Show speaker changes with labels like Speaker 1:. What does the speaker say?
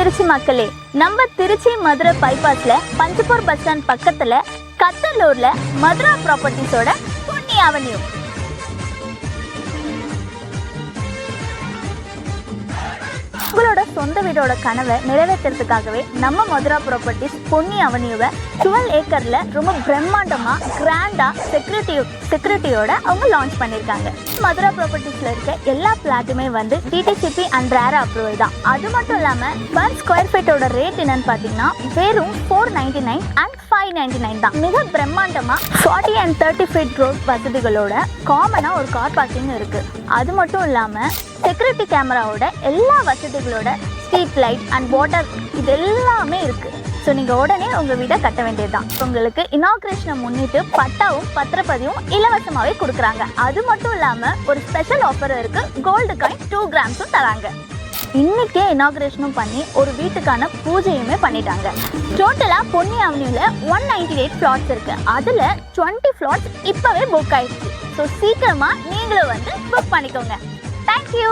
Speaker 1: திருச்சி மக்களே, நம்ம Trichy Madurai பைபாஸ்ல Panjappur bus stand பக்கத்துல கத்தலூர்ல மதுரா ப்ராப்பர்ட்டிஸோட பொன்னி அவென்யூ. உங்களோட சொந்த வீடோட கனவை நிறைவேற்றுறதுக்காகவே நம்ம மதுரா ப்ராப்பர்ட்டிஸ் பொன்னி அவென்யூவை 12 ஏக்கர்ல ரொம்ப பிரம்மாண்டமா கிராண்டா செக்யூரிட்டியோட அவங்க லான்ச் பண்ணியிருக்காங்க. மதுரா ப்ராப்பர்ட்டிஸ்ல இருக்க எல்லா பிளாட்டுமே வந்து டிடிசிபி அண்ட் ரேரா அப்ரூவல் தான். அது மட்டும் இல்லாம பர் ஸ்கொயர் ஃபீட்டோட ரேட் என்னன்னு பாத்தீங்கன்னா வெறும் 499 அண்ட் 599 தான். மிக பிரம்மாண்டமா 40 and 30 ஃபீட் ரோட் வசதிகளோட காமனா ஒரு கார் பார்க்கிங் இருக்கு. அது மட்டும் இல்லாம செக்யூரிட்டி கேமராவோட எல்லா வசதிகளோட ஸ்ட்ரீட் லைட் அண்ட் வாட்டர் இது எல்லாமே இருக்கு. ஸோ நீங்கள் உடனே உங்கள் வீட்டை கட்ட வேண்டியதுதான். உங்களுக்கு இனாக்ரேஷனை முன்னிட்டு பட்டாவும் பத்திரப்பதிவும் இலவசமாகவே கொடுக்குறாங்க. அது மட்டும் இல்லாமல் ஒரு ஸ்பெஷல் ஆஃபர் இருக்கு, கோல்டு காயின் 2 கிராம்ஸும் தராங்க. இன்னைக்கே இனாக்ரேஷனும் பண்ணி ஒரு வீட்டுக்கான பூஜையுமே பண்ணிட்டாங்க. டோட்டலாக பொன்னி அவென்யூல 198 ஃப்ளாட்ஸ் இருக்கு. அதில் 20 ஃப்ளாட்ஸ் இப்போவே புக் ஆயிடுச்சு. ஸோ சீக்கிரமாக நீங்களும் வந்து புக் பண்ணிக்கோங்க. Thank you.